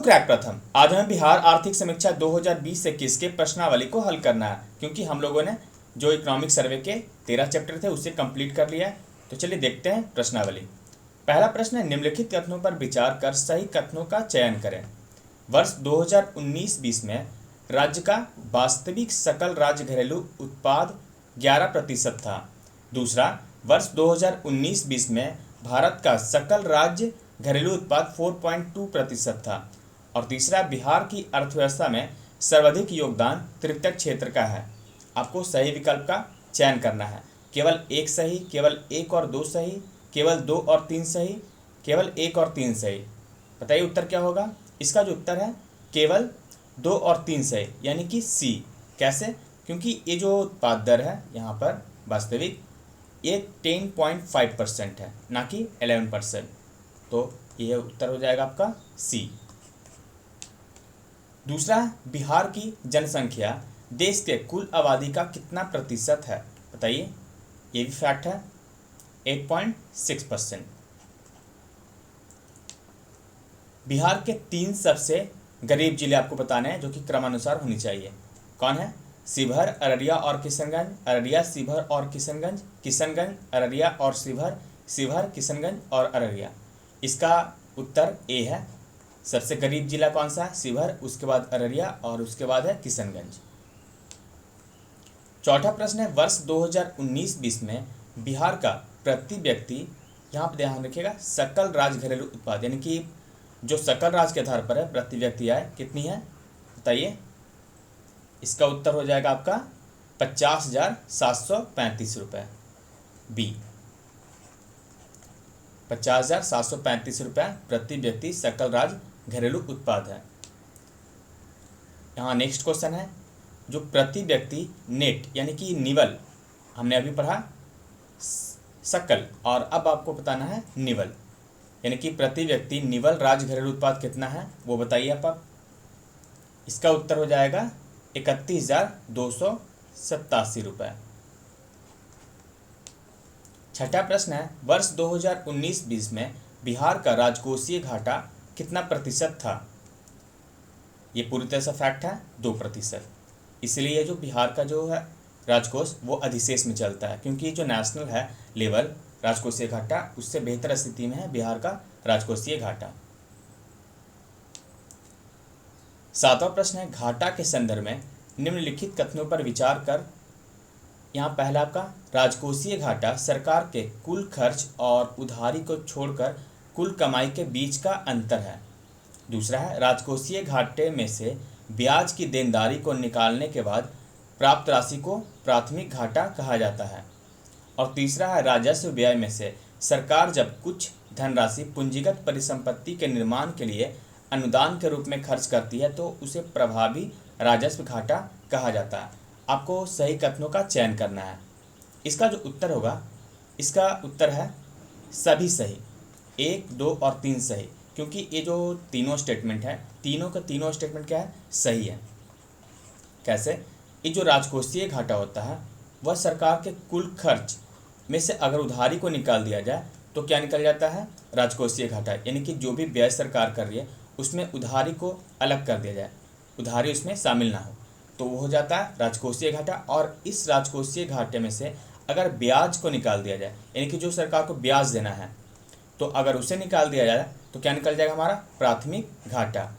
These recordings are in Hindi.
क्रैक प्रथम। आज हमें बिहार आर्थिक समीक्षा 2020-21 के प्रश्नावली को हल करना है, क्योंकि हम लोगों ने जो इकोनॉमिक सर्वे के 13 चैप्टर थे उसे कंप्लीट कर लिया है। तो चलिए देखते हैं प्रश्नावली। पहला प्रश्न है, निम्नलिखित कथनों पर विचार कर सही कथनों का चयन करें। वर्ष 2019-20 में राज्य का वास्तविक सकल राज्य घरेलू उत्पाद 11% था। दूसरा, वर्ष 2019-20 में भारत का सकल राज्य घरेलू उत्पाद 4.2% था। और तीसरा, बिहार की अर्थव्यवस्था में सर्वाधिक योगदान तृतीयक क्षेत्र का है। आपको सही विकल्प का चयन करना है। केवल एक सही, केवल एक और दो सही, केवल 2 और 3 सही, केवल 1 और 3 सही। बताइए उत्तर क्या होगा। इसका जो उत्तर है केवल 2 और 3 सही, यानी कि सी। कैसे? क्योंकि ये जो उत्पाद दर है यहाँ पर वास्तविक ये 10.5% है, ना कि 11%। तो यह उत्तर हो जाएगा आपका सी। दूसरा, बिहार की जनसंख्या देश के कुल आबादी का कितना प्रतिशत है? बताइए। ये भी फैक्ट है, 8.6%। बिहार के 3 सबसे गरीब जिले आपको बताने हैं, जो कि क्रमानुसार होनी चाहिए। कौन है? शिवहर, अररिया और किशनगंज, अररिया, शिवहर और किशनगंज, किशनगंज, अररिया और शिवहर, शिवहर, किशनगंज और अररिया। इसका उत्तर ए है। सबसे गरीब जिला कौन सा है? शिवहर, उसके बाद अररिया और उसके बाद है किशनगंज। चौथा प्रश्न है, वर्ष 2019-20 में बिहार का प्रति व्यक्ति, यहाँ पर ध्यान रखिएगा, सकल राज्य घरेलू उत्पाद यानी कि जो सकल राज्य के आधार पर है प्रति व्यक्ति आय कितनी है? बताइए। इसका उत्तर हो जाएगा आपका 50,735 रुपये, बी। 50,735 रुपये प्रति व्यक्ति सकल राज्य घरेलू उत्पाद है। यहाँ नेक्स्ट क्वेश्चन है, जो प्रति व्यक्ति नेट यानी कि निवल, हमने अभी पढ़ा सकल और अब आपको बताना है निवल, यानी कि प्रति व्यक्ति निवल राज्य घरेलू उत्पाद कितना है वो बताइए आप। इसका उत्तर हो जाएगा 31,287 रुपये। छठा प्रश्न है, वर्ष 2019-20 में बिहार का राजकोषीय घाटा कितना प्रतिशत था? ये पूरी तरह से फैक्ट है, 2%। इसलिए जो बिहार का जो है राजकोष वो अधिशेष में चलता है, क्योंकि जो नेशनल है लेवल राजकोषीय घाटा उससे बेहतर स्थिति में है बिहार का राजकोषीय घाटा। सातवां प्रश्न है, घाटा के संदर्भ में निम्नलिखित कथनों पर विचार कर। यहाँ पहला आपका राजकोषीय घाटा सरकार के कुल खर्च और उधारी को छोड़कर कुल कमाई के बीच का अंतर है। दूसरा है, राजकोषीय घाटे में से ब्याज की देनदारी को निकालने के बाद प्राप्त राशि को प्राथमिक घाटा कहा जाता है। और तीसरा है, राजस्व व्यय में से सरकार जब कुछ धनराशि पूंजीगत परिसंपत्ति के निर्माण के लिए अनुदान के रूप में खर्च करती है तो उसे प्रभावी राजस्व घाटा कहा जाता है। आपको सही कथनों का चयन करना है। इसका जो उत्तर होगा, इसका उत्तर है सभी सही, 1, 2 और 3 सही, क्योंकि ये जो तीनों स्टेटमेंट है, तीनों का तीनों स्टेटमेंट क्या है? सही है। कैसे? ये जो राजकोषीय घाटा होता है वह सरकार के कुल खर्च में से अगर उधारी को निकाल दिया जाए तो क्या निकल जाता है? राजकोषीय घाटा, यानी कि जो भी व्यय सरकार कर रही है उसमें उधारी को अलग कर दिया जाए, उधारी उसमें शामिल ना हो, तो वो हो जाता है राजकोषीय घाटा। और इस राजकोषीय घाटे में से अगर ब्याज को निकाल दिया जाए, यानी कि जो सरकार को ब्याज देना है, तो अगर उसे निकाल दिया जाए तो क्या निकल जाएगा? हमारा प्राथमिक घाटा।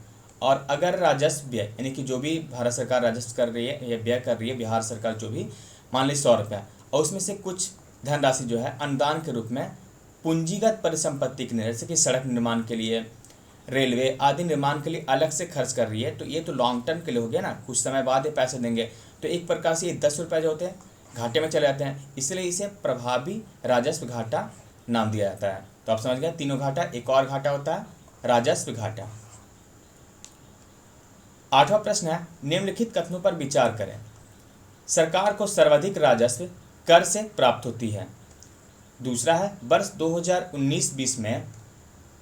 और अगर राजस्व व्यय, यानी कि जो भी भारत सरकार राजस्व कर रही है या व्यय कर रही है, बिहार सरकार जो भी, मान ली 100 रुपया, और उसमें से कुछ धनराशि जो है अनुदान के रूप में पूंजीगत परिसंपत्ति के जैसे कि सड़क निर्माण के लिए, रेलवे आदि निर्माण के लिए अलग से खर्च कर रही है, तो ये तो लॉन्ग टर्म के लिए हो गया ना, कुछ समय बाद ये पैसे देंगे, तो एक प्रकार से ये 10 रुपये जो होते हैं घाटे में चले जाते हैं, इसलिए इसे प्रभावी राजस्व घाटा नाम दिया जाता है। तो आप समझ गए तीनों घाटा। एक और घाटा होता है राजस्व घाटा। आठवां प्रश्न है, निम्नलिखित कथनों पर विचार करें। सरकार को सर्वाधिक राजस्व कर से प्राप्त होती है। दूसरा है, वर्ष 2019-20 में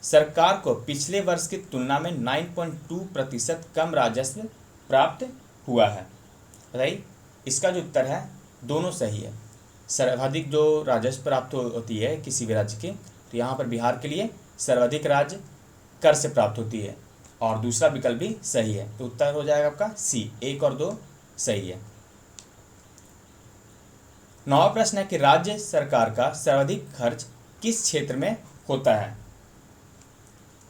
सरकार को पिछले वर्ष की तुलना में 9.2% कम राजस्व प्राप्त हुआ है। बताइए। इसका जो उत्तर है दोनों सही है। सर्वाधिक जो राजस्व प्राप्त होती है किसी भी राज्य के, तो यहाँ पर बिहार के लिए सर्वाधिक राज्य कर से प्राप्त होती है। और दूसरा विकल्प भी सही है। तो उत्तर हो जाएगा आपका सी, 1 और 2 सही है। 9वां प्रश्न है कि राज्य सरकार का सर्वाधिक खर्च किस क्षेत्र में होता है?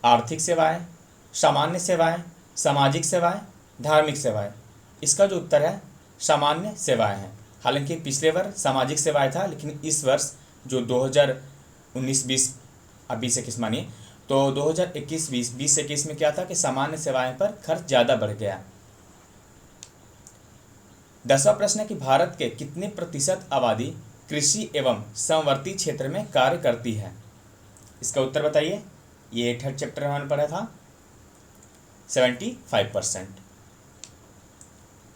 आर्थिक सेवाएं, सामान्य सेवाएं, सामाजिक सेवाएं, धार्मिक सेवाएं। इसका जो उत्तर है सामान्य सेवाएं हैं। हालांकि पिछले वर्ष सामाजिक सेवाएं था, लेकिन इस वर्ष जो 2019-20 अब 20-21 मानिए, तो 2021-20 20-21 में क्या था कि सामान्य सेवाएं पर खर्च ज़्यादा बढ़ गया। 10वां प्रश्न है कि भारत के कितने प्रतिशत आबादी कृषि एवं समवर्ती क्षेत्र में कार्य करती है? इसका उत्तर बताइए। ये थर्ड चैप्टर में हमने पढ़ा था, 75%।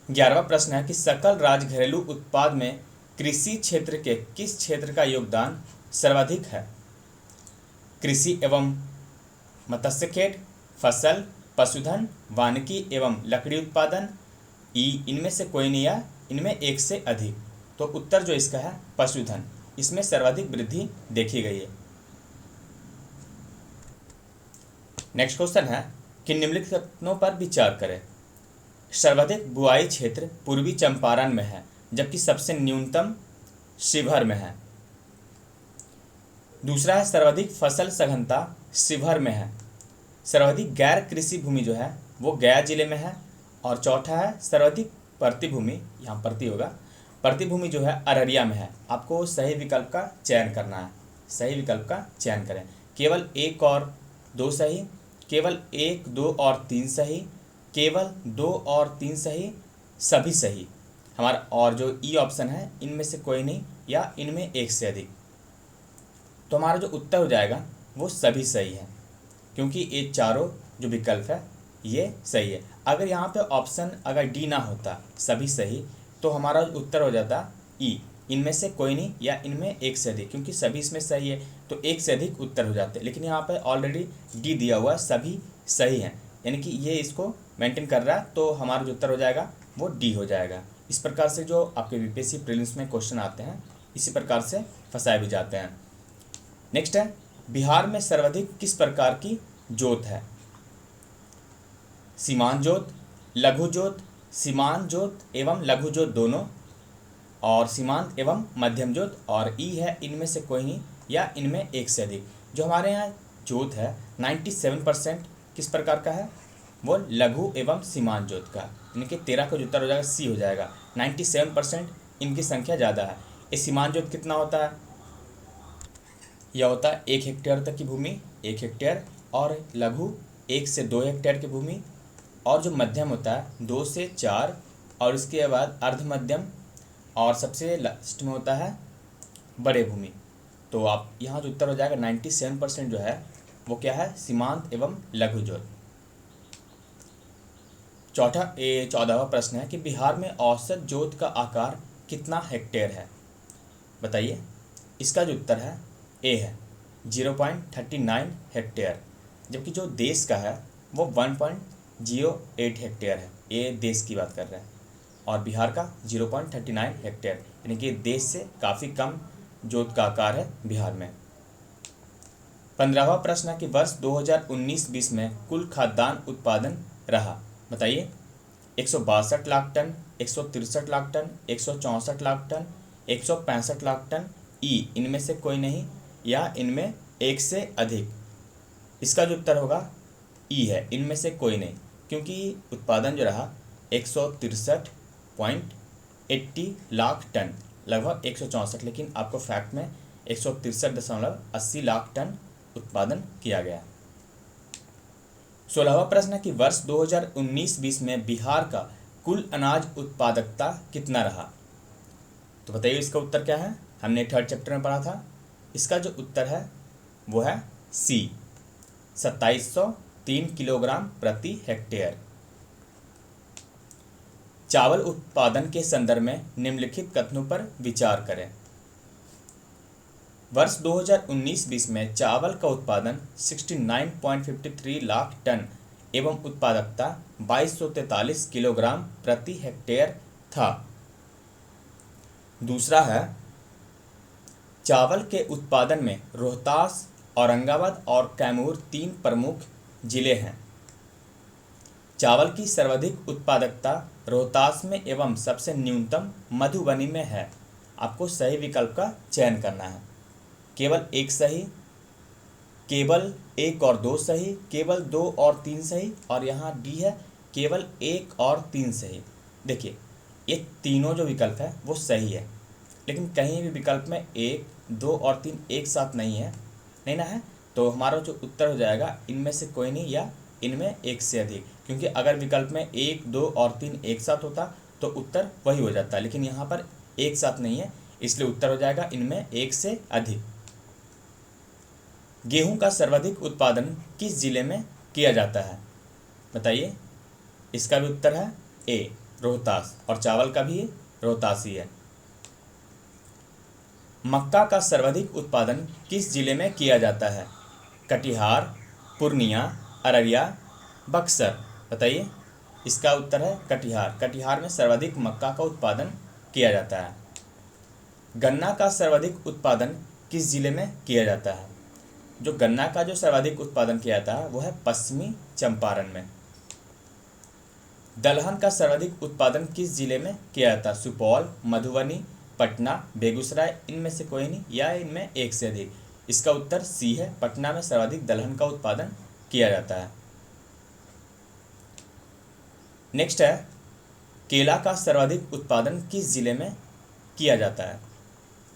11वां प्रश्न है कि सकल राज्य घरेलू उत्पाद में कृषि क्षेत्र के किस क्षेत्र का योगदान सर्वाधिक है? कृषि एवं मत्स्य खेत, फसल, पशुधन, वानिकी एवं लकड़ी उत्पादन, इनमें से कोई नहीं है, इनमें एक से अधिक। तो उत्तर जो इसका है पशुधन, इसमें सर्वाधिक वृद्धि देखी गई है। नेक्स्ट क्वेश्चन है कि निम्नलिखित कथनों पर विचार करें। सर्वाधिक बुआई क्षेत्र पूर्वी चंपारण में है, जबकि सबसे न्यूनतम शिवहर में है। दूसरा है सर्वाधिक फसल सघनता शिवहर में है। सर्वाधिक गैर कृषि भूमि जो है वो गया जिले में है। और चौथा है सर्वाधिक प्रतिभूमि, यहाँ प्रति होगा, प्रतिभूमि जो है अररिया में है। आपको सही विकल्प का चयन करना है, सही विकल्प का चयन करें। केवल 1 और 2 सही, केवल 1, 2 और 3 सही, केवल 2 और 3 सही, सभी सही हमारा। और जो ई ऑप्शन है इनमें से कोई नहीं या इनमें एक से अधिक। तो हमारा जो उत्तर हो जाएगा वो सभी सही है, क्योंकि ये चारों जो विकल्प है ये सही है। अगर यहाँ पे ऑप्शन अगर डी ना होता सभी सही, तो हमारा उत्तर हो जाता ई, इनमें से कोई नहीं या इनमें एक से अधिक, क्योंकि सभी इसमें सही है तो एक से अधिक उत्तर हो जाते। लेकिन यहाँ पे ऑलरेडी डी दिया हुआ सभी सही हैं, यानी कि ये इसको मेंटेन कर रहा है, तो हमारा जो उत्तर हो जाएगा वो डी हो जाएगा। इस प्रकार से जो आपके बीपीएससी प्रीलिम्स में क्वेश्चन आते हैं इसी प्रकार से फंसाए भी जाते हैं। नेक्स्ट है बिहार में सर्वाधिक किस प्रकार की जोत है? सीमांत जोत, लघु जोत, सीमांत जोत एवं लघु जोत दोनों, और सीमांत एवं मध्यम जोत, और ई है इनमें से कोई नहीं या इनमें एक से अधिक। जो हमारे यहाँ जोत है 97% किस प्रकार का है? वो लघु एवं सीमांत जोत का, इनके 13 का जो उत्तर हो जाएगा सी हो जाएगा। 97% इनकी संख्या ज़्यादा है। ये सीमांत जोत कितना होता है? यह होता है 1 हेक्टेयर तक की भूमि, 1 हेक्टेयर, और लघु 1 से 2 हेक्टेयर की भूमि, और जो मध्यम होता है 2 से 4, और इसके बाद अर्ध मध्यम, और सबसे लास्ट में होता है बड़े भूमि। तो आप यहाँ जो उत्तर हो जाएगा 97% जो है वो क्या है? सीमांत एवं लघु जोत। 14वां प्रश्न है कि बिहार में औसत जोत का आकार कितना हेक्टेयर है? बताइए। इसका जो उत्तर है ए है 0.39 हेक्टेयर, जबकि जो देश का है वो 1.08 हेक्टेयर है। ये देश की बात कर रहे हैं, और बिहार का 0.39 हेक्टेयर, यानी कि देश से काफ़ी कम जोत का आकार है बिहार में। 15वां प्रश्न है कि वर्ष 2019-20 में कुल खाद्यान्न उत्पादन रहा। बताइए। 162 lakh ton, 163 lakh ton, 164 lakh ton, 165 lakh ton, ई इनमें से कोई नहीं या इनमें एक से अधिक। इसका जो उत्तर होगा ई है, इनमें से कोई नहीं, क्योंकि उत्पादन जो रहा 163.80 लाख टन, लगभग 164, लेकिन आपको फैक्ट में 163.80 लाख टन उत्पादन किया गया। 16वां प्रश्न है कि वर्ष 2019-20 में बिहार का कुल अनाज उत्पादकता कितना रहा? तो बताइए इसका उत्तर क्या है? हमने थर्ड चैप्टर में पढ़ा था। इसका जो उत्तर है वो है सी, 2703 किलोग्राम प्रति हेक्टेयर। चावल उत्पादन के संदर्भ में निम्नलिखित कथनों पर विचार करें। वर्ष 2019-20 में चावल का उत्पादन 69.53 लाख टन एवं उत्पादकता 2243 किलोग्राम प्रति हेक्टेयर था। दूसरा है चावल के उत्पादन में रोहतास, औरंगाबाद और कैमूर 3 प्रमुख जिले हैं। चावल की सर्वाधिक उत्पादकता रोहतास में एवं सबसे न्यूनतम मधुबनी में है। आपको सही विकल्प का चयन करना है। केवल एक सही, केवल एक और दो सही, केवल दो और तीन सही, और यहाँ डी है केवल एक और तीन सही। देखिए ये तीनों जो विकल्प है वो सही है, लेकिन कहीं भी विकल्प में एक, दो और तीन एक साथ नहीं है, नहीं ना है, तो हमारा जो उत्तर हो जाएगा इनमें से कोई नहीं या इनमें एक से अधिक। क्योंकि अगर विकल्प में एक, दो और तीन एक साथ होता तो उत्तर वही हो जाता, लेकिन यहाँ पर एक साथ नहीं है, इसलिए उत्तर हो जाएगा इनमें एक से अधिक। गेहूं का सर्वाधिक उत्पादन किस जिले में किया जाता है? बताइए। इसका भी उत्तर है ए, रोहतास, और चावल का भी रोहतास ही है। मक्का का सर्वाधिक उत्पादन किस जिले में किया जाता है? कटिहार, पूर्णिया, अररिया, बक्सर। बताइए। इसका उत्तर है कटिहार। कटिहार में सर्वाधिक मक्का का उत्पादन किया जाता है। गन्ना का सर्वाधिक उत्पादन किस जिले में किया जाता है? जो गन्ना का जो सर्वाधिक उत्पादन किया जाता है वो है पश्चिमी चंपारण में। दलहन का सर्वाधिक उत्पादन किस जिले में किया जाता है? सुपौल, मधुबनी, पटना, बेगूसराय, इनमें से कोई नहीं या इनमें एक से अधिक। इसका उत्तर सी है, पटना में सर्वाधिक दलहन का उत्पादन किया जाता है। नेक्स्ट है, केला का सर्वाधिक उत्पादन किस जिले में किया जाता है?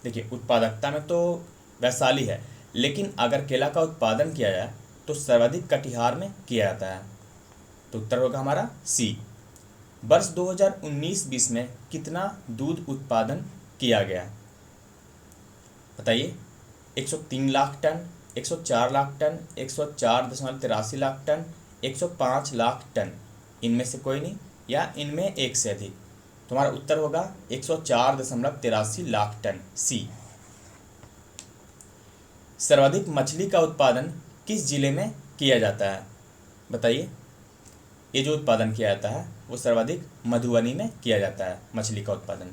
देखिए उत्पादकता में तो वैशाली है, लेकिन अगर केला का उत्पादन किया जाए तो सर्वाधिक कटिहार में किया जाता है, तो उत्तर होगा हमारा सी। वर्ष 2019-20 में कितना दूध उत्पादन किया गया? बताइए। 103 lakh ton, 104 lakh ton, 104.83 lakh ton, 105 lakh ton, इनमें से कोई नहीं या इनमें एक से अधिक। तुम्हारा उत्तर होगा 104.83 लाख टन, सी। सर्वाधिक मछली का उत्पादन किस जिले में किया जाता है? बताइए। ये जो उत्पादन किया जाता है वो सर्वाधिक मधुबनी में किया जाता है, मछली का उत्पादन।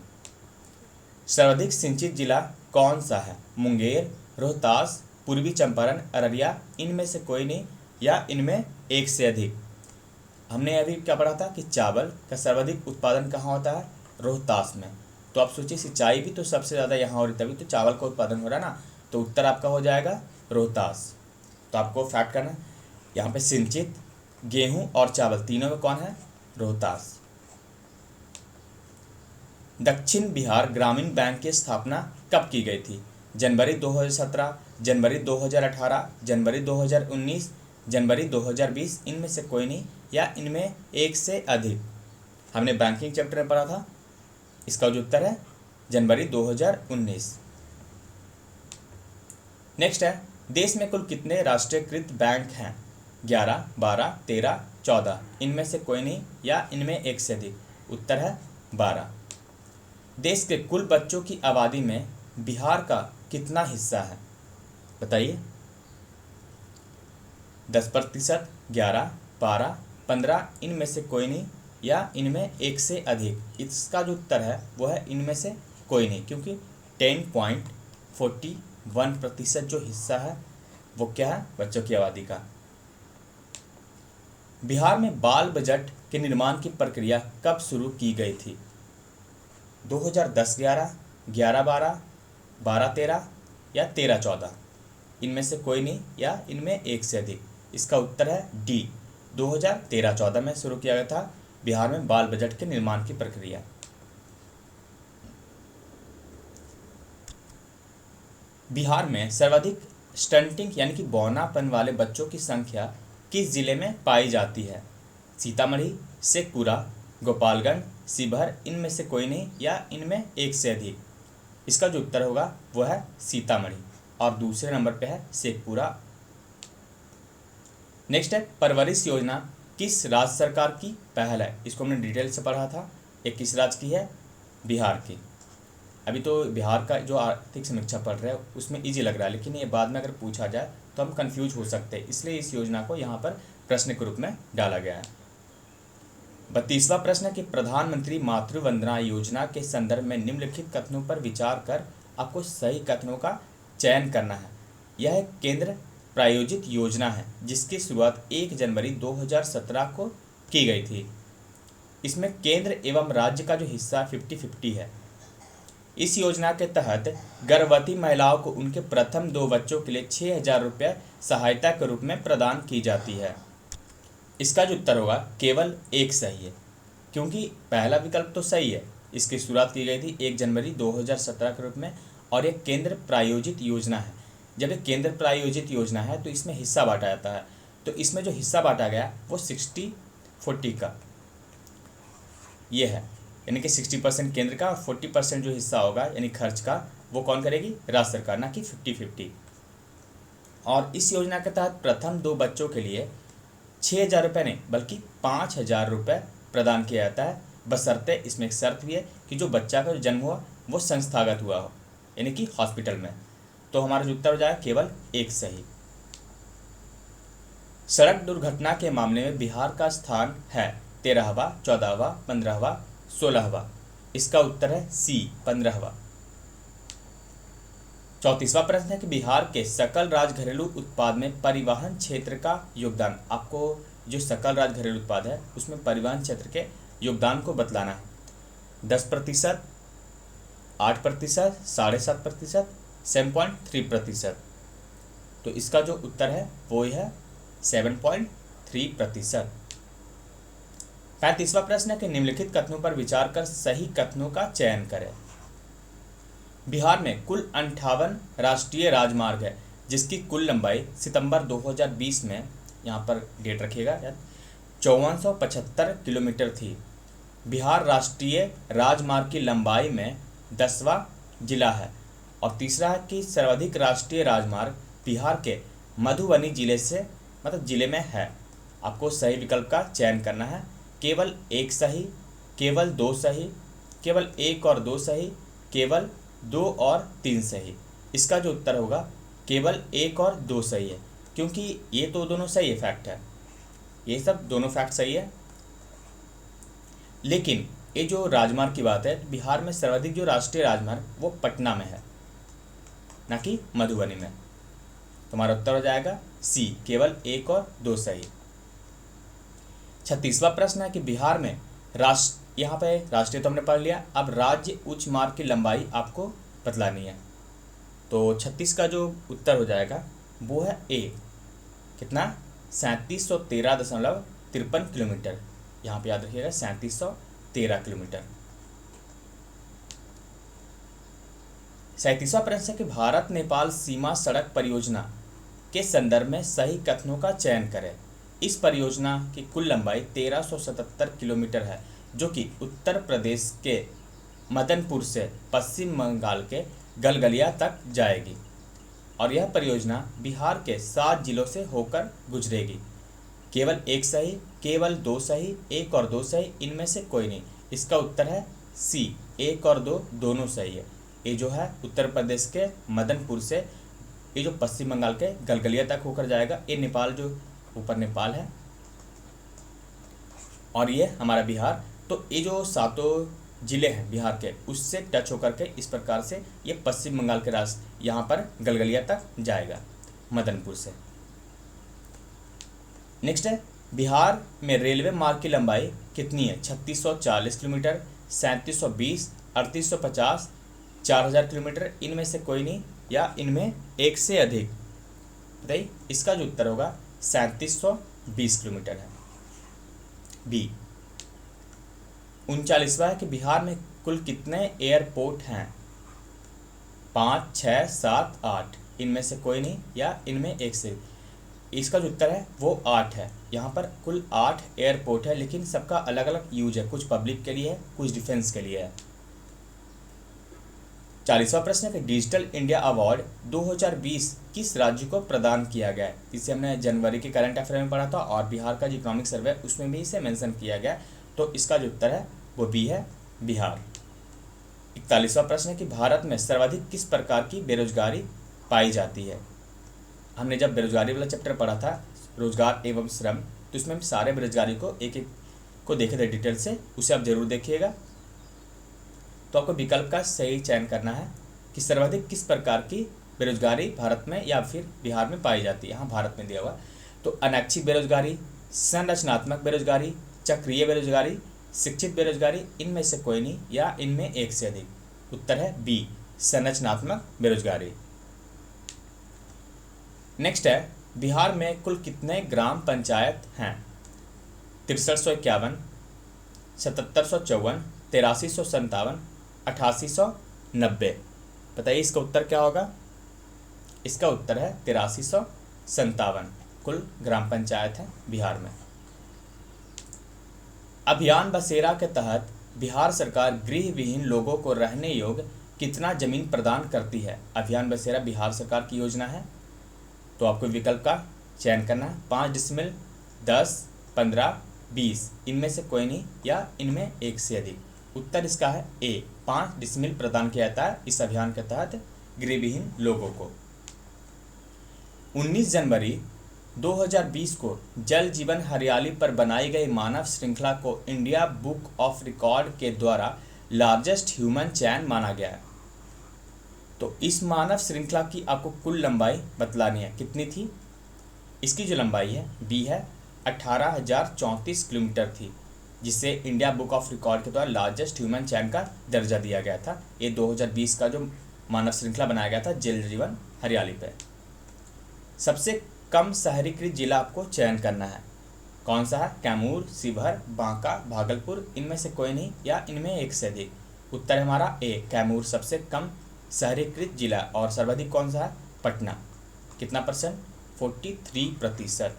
सर्वाधिक सिंचित जिला कौन सा है? मुंगेर, रोहतास, पूर्वी चंपारण, अररिया, इनमें से कोई नहीं या इनमें एक से अधिक। हमने अभी क्या पढ़ा था कि चावल का सर्वाधिक उत्पादन कहाँ होता है? रोहतास में। तो आप सोचिए सिंचाई भी तो सबसे ज़्यादा यहाँ हो रही, तभी तो चावल का उत्पादन हो रहा है ना, तो उत्तर आपका हो जाएगा रोहतास। तो आपको फैक्ट करना है यहाँ पे सिंचित, गेहूं और चावल तीनों में कौन है? रोहतास। दक्षिण बिहार ग्रामीण बैंक की स्थापना कब की गई थी? जनवरी 2017, जनवरी 2018, जनवरी 2019, जनवरी 2020, इनमें से कोई नहीं या इनमें एक से अधिक। हमने बैंकिंग चैप्टर में पढ़ा था, इसका जो उत्तर है जनवरी 2019। नेक्स्ट है, देश में कुल कितने राष्ट्रीयकृत बैंक हैं? 11, 12, 13, 14, इनमें से कोई नहीं या इनमें एक से अधिक। उत्तर है 12। देश के कुल बच्चों की आबादी में बिहार का कितना हिस्सा है? बताइए। 10%, 11, 12, 15, इनमें से कोई नहीं या इनमें एक से अधिक। इसका जो उत्तर है वो है इनमें से कोई नहीं, क्योंकि 10.41% जो हिस्सा है वो क्या है? बच्चों की आबादी का। बिहार में बाल बजट के निर्माण की प्रक्रिया कब शुरू की गई थी? 2010-11, 11-12, 12-13 या 13-14, इनमें से कोई नहीं या इनमें एक से अधिक। इसका उत्तर है डी, 2013-14 में शुरू किया गया था बिहार में बाल बजट के निर्माण की प्रक्रिया। बिहार में सर्वाधिक स्टंटिंग यानी कि बौनापन वाले बच्चों की संख्या किस जिले में पाई जाती है? सीतामढ़ी, शेखपुरा, गोपालगंज, शिवहर, इनमें से कोई नहीं या इनमें एक से अधिक। इसका जो उत्तर होगा वो है सीतामढ़ी, और दूसरे नंबर पे है शेखपुरा। नेक्स्ट है, परवरिश योजना किस राज्य सरकार की पहल है? इसको हमने डिटेल से पढ़ा था। एक किस राज्य की है? बिहार की। अभी तो बिहार का जो आर्थिक समीक्षा पढ़ रहे हैं उसमें इजी लग रहा है, लेकिन ये बाद में अगर पूछा जाए तो हम कंफ्यूज हो सकते हैं, इसलिए इस योजना को यहाँ पर प्रश्न के रूप में डाला गया है। 32वां प्रश्न है कि प्रधानमंत्री मातृ वंदना योजना के संदर्भ में निम्नलिखित कथनों पर विचार कर आपको सही कथनों का चयन करना है। यह एक केंद्र प्रायोजित योजना है जिसकी शुरुआत 1 जनवरी 2017 को की गई थी। इसमें केंद्र एवं राज्य का जो हिस्सा 50-50 है। इस योजना के तहत गर्भवती महिलाओं को उनके प्रथम 2 बच्चों के लिए 6,000 रुपये सहायता के रूप में प्रदान की जाती है। इसका जो उत्तर होगा केवल एक सही है, क्योंकि पहला विकल्प तो सही है। इसकी शुरुआत की गई थी 1 जनवरी 2017 के रूप में और एक केंद्र प्रायोजित योजना है। जब एक केंद्र प्रायोजित योजना है तो इसमें हिस्सा बांटा जाता है, तो इसमें जो हिस्सा बांटा गया वो 60-40 का ये है, यानी कि 60% केंद्र का और 40% जो हिस्सा होगा यानी खर्च का वो कौन करेगी, राज्य सरकार, ना कि 50-50। और इस योजना के तहत प्रथम 2 बच्चों के लिए 6,000 रुपये नहीं बल्कि 5,000 रुपये प्रदान किया जाता है, बशर्ते इसमें एक शर्त भी है कि जो बच्चा का जो जन्म हुआ वो संस्थागत हुआ हो, यानी कि हॉस्पिटल में। तो हमारा जो उत्तर हो जाएगा केवल एक सही। सड़क दुर्घटना के मामले में बिहार का स्थान है 13वां, 14वां, 15वां, 16वां। इसका उत्तर है सी 15वां। 34वां प्रश्न है कि बिहार के सकल राज्य घरेलू उत्पाद में परिवहन क्षेत्र का योगदान। आपको जो सकल राज्य घरेलू उत्पाद है उसमें परिवहन क्षेत्र के योगदान को बतलाना है। 10%, 8%, 7.5%, 7.3%। तो इसका जो उत्तर है वो है 7.3%। 35वां प्रश्न है कि निम्नलिखित कथनों पर विचार कर सही कथनों का चयन करें। बिहार में कुल 58 राष्ट्रीय राजमार्ग है, जिसकी कुल लंबाई सितंबर 2020 में, यहाँ पर डेट रखिएगा, 5475 किलोमीटर थी। बिहार राष्ट्रीय राजमार्ग की लंबाई में 10वां जिला है। और तीसरा है कि सर्वाधिक राष्ट्रीय राजमार्ग बिहार के मधुबनी जिले से जिले में है। आपको सही विकल्प का चयन करना है। केवल एक सही, केवल 2 सही, केवल 1 और 2 सही, केवल 2 और 3 सही। इसका जो उत्तर होगा केवल 1 और 2 सही है, क्योंकि ये तो दोनों सही है, फैक्ट है, ये सब दोनों फैक्ट सही है। लेकिन ये जो राजमार्ग की बात है, बिहार में सर्वाधिक जो राष्ट्रीय राजमार्ग वो पटना में है, ना कि मधुबनी में। तुम्हारा उत्तर हो जाएगा सी, केवल 1 और 2 सही। 36वां प्रश्न है कि बिहार में यहाँ पे राष्ट्रीय तो हमने पढ़ लिया, अब राज्य उच्च मार्ग की लंबाई आपको बतलानी है। तो 36 का जो उत्तर हो जाएगा वो है ए, कितना, 3713.53 किलोमीटर। यहाँ पे याद रखिएगा 3713 किलोमीटर। 37वां प्रश्न है कि भारत नेपाल सीमा सड़क परियोजना के संदर्भ में सही कथनों का चयन करें। इस परियोजना की कुल लंबाई 1377 किलोमीटर है, जो कि उत्तर प्रदेश के मदनपुर से पश्चिम बंगाल के गलगलिया तक जाएगी और यह परियोजना बिहार के 7 जिलों से होकर गुजरेगी। केवल एक सही, केवल 2 सही, 1 और 2 सही, इनमें से कोई नहीं। इसका उत्तर है सी, 1 और 2 दोनों सही है। ये जो है उत्तर प्रदेश के मदनपुर से ये जो पश्चिम बंगाल के गलगलिया तक होकर जाएगा। ये नेपाल, जो ऊपर नेपाल है, और ये हमारा बिहार। तो ये जो 7 जिले हैं बिहार के, उससे टच होकर के इस प्रकार से ये पश्चिम बंगाल के रास्ते यहाँ पर गलगलिया तक जाएगा मदनपुर से। नेक्स्ट है, बिहार में रेलवे मार्ग की लंबाई कितनी है? 3640 किलोमीटर, 3720, 3850, 4000 किलोमीटर, इनमें से कोई नहीं या इनमें एक से अधिक। बताइए, इसका जो उत्तर होगा 3720 किलोमीटर है, बी। 39वां है कि बिहार में कुल कितने एयरपोर्ट हैं? 5, 6, 7, 8, इनमें से कोई नहीं या इनमें एक से। इसका जो उत्तर है वो 8 है। यहाँ पर कुल 8 एयरपोर्ट है, लेकिन सबका अलग अलग यूज है, कुछ पब्लिक के लिए है, कुछ डिफेंस के लिए है। 40वां प्रश्न है कि डिजिटल इंडिया अवार्ड 2020 किस राज्य को प्रदान किया गया है? इसे हमने जनवरी के करंट अफेयर में पढ़ा था और बिहार का जो इकोनॉमिक सर्वे उसमें भी इसे मेंशन किया गया। तो इसका जो उत्तर है वो बी है, बिहार। 41वां प्रश्न है कि भारत में सर्वाधिक किस प्रकार की बेरोजगारी पाई जाती है? हमने जब बेरोजगारी वाला चैप्टर पढ़ा था, रोजगार एवं श्रम, तो इसमें हम सारे बेरोजगारी को एक एक को देखे थे डिटेल से, उसे आप जरूर देखिएगा। तो आपको विकल्प का सही चयन करना है कि सर्वाधिक किस प्रकार की बेरोजगारी भारत में या फिर बिहार में पाई जाती है। यहाँ भारत में दिया हुआ, तो अनैच्छिक बेरोजगारी, संरचनात्मक बेरोजगारी, चक्रीय बेरोजगारी, शिक्षित बेरोजगारी, इनमें से कोई नहीं या इनमें एक से अधिक। उत्तर है बी, संरचनात्मक बेरोजगारी। नेक्स्ट है, बिहार में कुल कितने ग्राम पंचायत हैं? 6351, 7754, 8357, 8890। बताइए इसका उत्तर क्या होगा? इसका उत्तर है 8357 कुल ग्राम पंचायत हैं बिहार में। अभियान बसेरा के तहत बिहार सरकार गृह विहीन लोगों को रहने योग्य कितना जमीन प्रदान करती है? अभियान बसेरा बिहार सरकार की योजना है, तो आपको विकल्प का चयन करना है। 5 डिसमिल, 10, 15, 20, इनमें से कोई नहीं या इनमें एक से अधिक। उत्तर इसका है ए, 5 डिसमिल प्रदान किया जाता है इस अभियान के तहत गृह विहीन लोगों को। 19 जनवरी 2020 को जल जीवन हरियाली पर बनाई गई मानव श्रृंखला को इंडिया बुक ऑफ रिकॉर्ड के द्वारा लार्जेस्ट ह्यूमन चैन माना गया है। तो इस मानव श्रृंखला की आपको कुल लंबाई बतलानी है, कितनी थी? इसकी जो लंबाई है बी है 18,034 किलोमीटर थी, जिसे इंडिया बुक ऑफ रिकॉर्ड के द्वारा लार्जेस्ट ह्यूमन चैन का दर्जा दिया गया था। ये 2020 का जो मानव श्रृंखला बनाया गया था जल जीवन हरियाली पे। सबसे कम शहरीकृत जिला आपको चयन करना है, कौन सा है? कैमूर, शिवहर, बांका, भागलपुर, इनमें से कोई नहीं या इनमें एक से अधिक। उत्तर है हमारा ए, कैमूर सबसे कम शहरीकृत जिला। और सर्वाधिक कौन सा है? पटना। कितना परसेंट? 43%।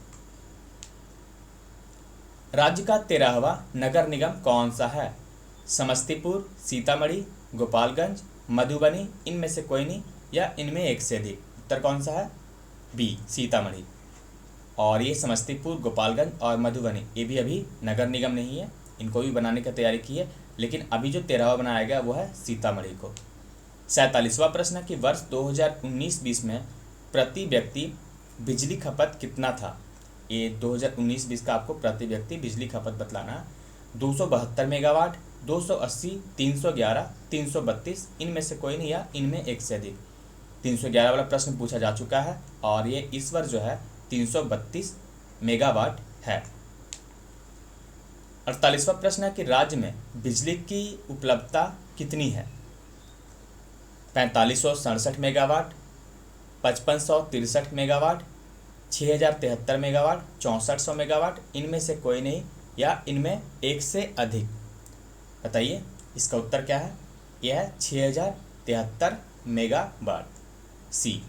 राज्य का 13वां नगर निगम कौन सा है? समस्तीपुर, सीतामढ़ी, गोपालगंज, मधुबनी, इनमें से कोई नहीं या इनमें एक से अधिक। उत्तर कौन सा है? बी, सीतामढ़ी। और ये समस्तीपुर, गोपालगंज और मधुबनी ये भी अभी नगर निगम नहीं है, इनको भी बनाने की तैयारी की है, लेकिन अभी जो 13वां बनाया गया वो है सीतामढ़ी को। 47वां प्रश्न कि वर्ष 2019-20 में प्रति व्यक्ति बिजली खपत कितना था? ये 2019-20 का आपको प्रति व्यक्ति बिजली खपत बतलाना है। 272 मेगावाट, 280, 311, 332, इनमें से कोई नहीं या इनमें एक से अधिक। 311 वाला प्रश्न पूछा जा चुका है और ये इस वर्ष जो है 332 मेगावाट है। 48वां प्रश्न है कि राज्य में बिजली की उपलब्धता कितनी है? 4567 मेगावाट, 5563 मेगावाट, 6073 मेगावाट, 6400 मेगावाट, इनमें से कोई नहीं या इनमें एक से अधिक। बताइए इसका उत्तर क्या है? यह है 6073 मेगावाट, सी।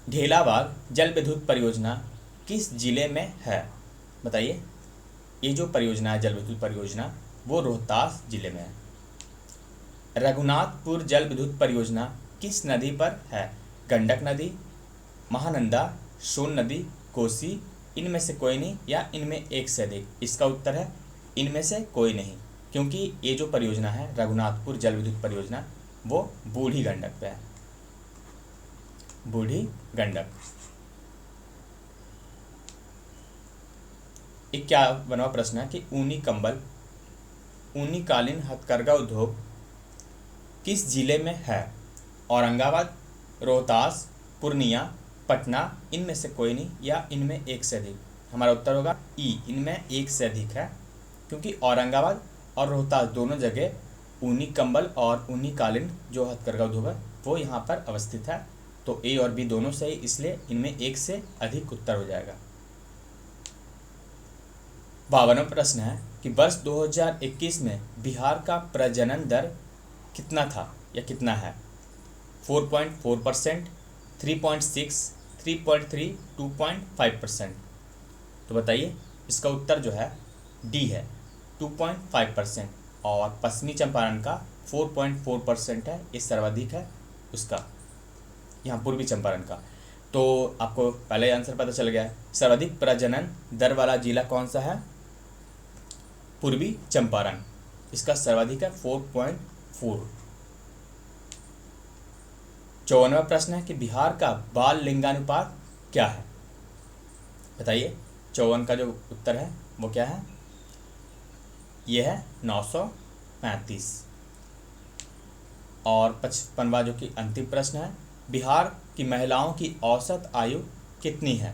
ढेलाबाग जल विद्युत परियोजना किस जिले में है? बताइए ये जो परियोजना है जल विद्युत परियोजना वो रोहतास जिले में है। रघुनाथपुर जल विद्युत परियोजना किस नदी पर है? गंडक नदी, महानंदा, सोन नदी, कोसी, इनमें से कोई नहीं या इनमें एक से अधिक। इसका उत्तर है इनमें से कोई नहीं, क्योंकि ये जो परियोजना है रघुनाथपुर जल विद्युत परियोजना वो बूढ़ी गंडक पे है, बूढ़ी गंडक। 51वां प्रश्न है कि ऊनी कंबल, ऊनी कालीन हथकरघा उद्योग किस जिले में है? औरंगाबाद, रोहतास, पूर्णिया, पटना, इनमें से कोई नहीं या इनमें एक से अधिक। हमारा उत्तर होगा ई, इनमें एक से अधिक है, क्योंकि औरंगाबाद और रोहतास दोनों जगह ऊनी कंबल और ऊनी कालीन जो हथकरघा उद्योग है वो यहाँ पर अवस्थित है। तो ए और बी दोनों सही, इसलिए इनमें एक से अधिक उत्तर हो जाएगा। 52वां प्रश्न है कि वर्ष 2021 में बिहार का प्रजनन दर कितना था या कितना है? 4.4%, 3.6, 3.3, 2.5%। तो बताइए इसका उत्तर जो है डी है, 2.5%। और पश्चिमी चंपारण का 4.4% है, ये सर्वाधिक है उसका, यहाँ पूर्वी चंपारण का। तो आपको पहले आंसर पता चल गया है। सर्वाधिक प्रजनन दर वाला जिला कौन सा है? पूर्वी चंपारण, इसका सर्वाधिक है 4.4। 54वां प्रश्न है कि बिहार का बाल लिंगानुपात क्या है? बताइए 54 का जो उत्तर है वो क्या है? यह है 935। और 55वां जो कि अंतिम प्रश्न है, बिहार की महिलाओं की औसत आयु कितनी है?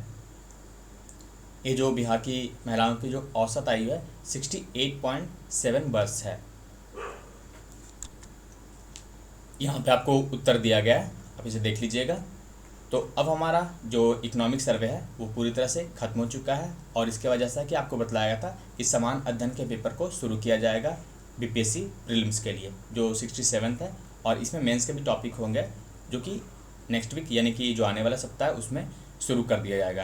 ये जो बिहार की महिलाओं की जो औसत आयु है 68.7 वर्ष है। यहाँ पे आपको उत्तर दिया गया है, आप इसे देख लीजिएगा। तो अब हमारा जो इकोनॉमिक सर्वे है वो पूरी तरह से खत्म हो चुका है, और इसके वजह से कि आपको बतलाया गया था कि समान अध्ययन के पेपर को शुरू किया जाएगा बीपीएससी प्रीलिम्स के लिए जो 67 है, और इसमें मेंस के भी टॉपिक होंगे जो कि नेक्स्ट वीक यानी कि जो आने वाला सप्ताह है उसमें शुरू कर दिया जाएगा।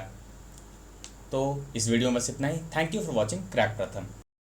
तो इस वीडियो में बस इतना ही। Thank you for watching crack प्रथम।